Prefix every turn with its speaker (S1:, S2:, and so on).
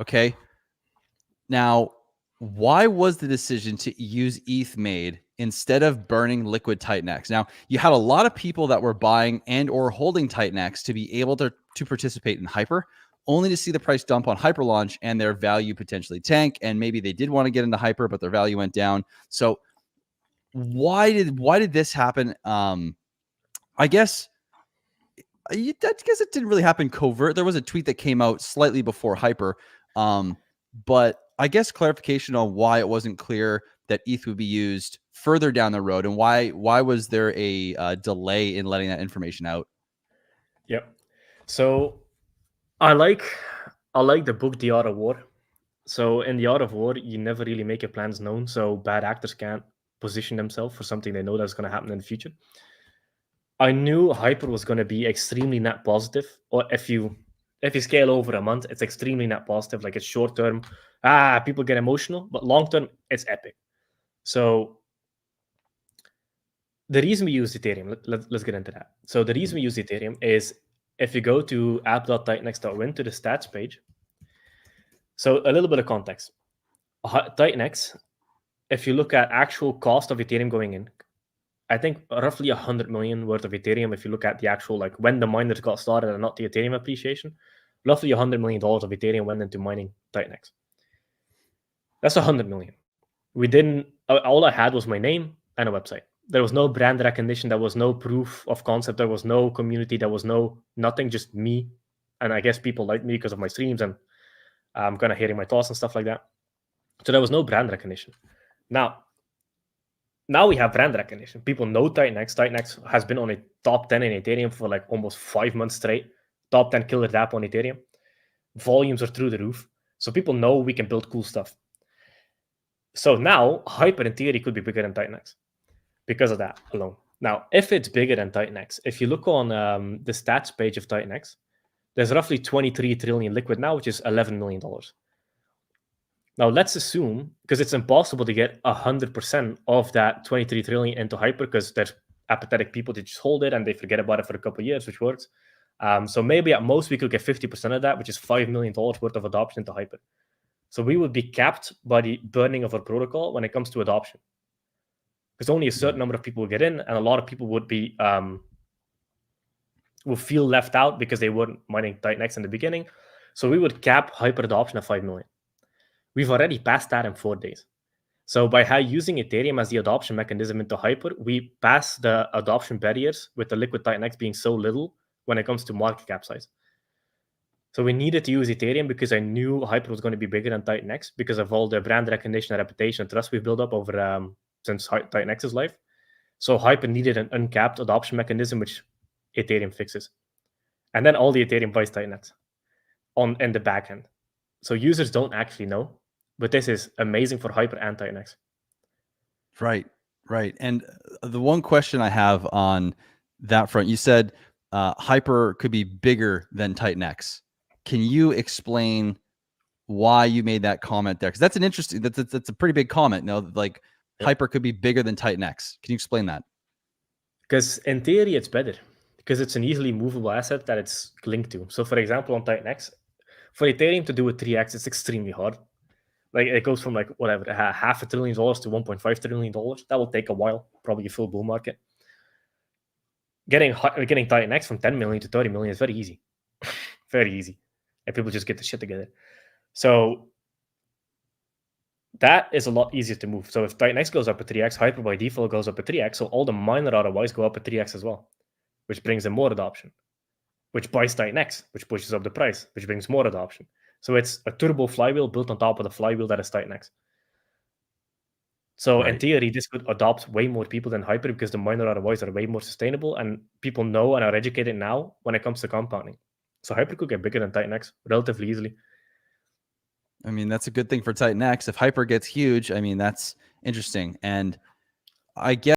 S1: Okay. Now, why was the decision to use ETH made instead of burning liquid TITANX? Now, you had a lot of people that were buying and or holding TITANX to be able to participate in Hyper, only to see the price dump on Hyper launch and their value potentially tank. And maybe they did want to get into Hyper, but their value went down. So why did this happen? I guess it didn't really happen covert. There was a tweet that came out slightly before Hyper, but I guess clarification on why it wasn't clear that ETH would be used further down the road, and why was there a delay in letting that information out?
S2: Yep. So I like the book The Art of War. So in The Art of War, you never really make your plans known, so bad actors can't position themselves for something they know that's going to happen in the future. I knew Hyper was going to be extremely net positive, or if you scale over a month, it's extremely net positive. Like it's short term, people get emotional, but long term, it's epic. So the reason we use Ethereum, let's get into that. So the reason we use Ethereum is if you go to app.titanx.win to the stats page. So a little bit of context. TITANX, if you look at actual cost of Ethereum going in, I think roughly 100 million worth of Ethereum, if you look at the actual, like when the miners got started and not the Ethereum appreciation, roughly $100 million of Ethereum went into mining TITANX. That's 100 million. All I had was my name and a website. There was no brand recognition. There was no proof of concept. There was no community. There was nothing, just me. And I guess people like me because of my streams and I'm kind of hearing my thoughts and stuff like that. So there was no brand recognition. Now we have brand recognition. People know TITANX. TITANX has been on a top 10 in Ethereum for like almost 5 months straight. Top 10 killer app on Ethereum. Volumes are through the roof. So people know we can build cool stuff. So now Hyper in theory could be bigger than TITANX because of that alone. Now, if it's bigger than TITANX, if you look on the stats page of TITANX, there's roughly 23 trillion liquid now, which is $11 million. Now, let's assume, because it's impossible to get 100% of that 23 trillion into Hyper because there's apathetic people that just hold it and they forget about it for a couple of years, which works. So maybe at most we could get 50% of that, which is $5 million worth of adoption into Hyper. So we would be capped by the burning of our protocol when it comes to adoption. Because only a certain number of people will get in, and a lot of people would be will feel left out because they weren't mining TITANX in the beginning. So we would cap Hyper adoption at 5 million. We've already passed that in 4 days. So by using Ethereum as the adoption mechanism into Hyper, we pass the adoption barriers with the liquid TITANX being so little when it comes to market cap size. So we needed to use Ethereum because I knew Hyper was going to be bigger than TITANX because of all the brand recognition, reputation, and trust we've built up over since TITANX's life. So Hyper needed an uncapped adoption mechanism, which Ethereum fixes. And then all the Ethereum buys TITANX in the back end. So users don't actually know, but this is amazing for Hyper and TITANX.
S1: Right. And the one question I have on that front, you said Hyper could be bigger than TITANX. Can you explain why you made that comment there? Because that's an interesting, that's a pretty big comment. No, like Hyper could be bigger than TITANX. Can you explain that?
S2: Because in theory, it's better because it's an easily movable asset that it's linked to. So for example, on TITANX, for Ethereum to do a 3x, it's extremely hard. Like it goes from like whatever, $500 billion to $1.5 trillion. That will take a while, probably a full bull market. Getting TITANX from 10 million to 30 million is very easy. Very easy. And people just get the shit together. So that is a lot easier to move. So if TITANX goes up at 3x, Hyper by default goes up at 3x. So all the minor ROIs go up at 3x as well, which brings in more adoption, which buys TITANX, which pushes up the price, which brings more adoption. So it's a turbo flywheel built on top of the flywheel that is TITANX. So in theory, this could adopt way more people than Hyper because the minor ROIs are way more sustainable and people know and are educated now when it comes to compounding. So Hyper could get bigger than TITANX relatively easily.
S1: I mean, that's a good thing for TITANX. If Hyper gets huge, I mean, that's interesting. And I guess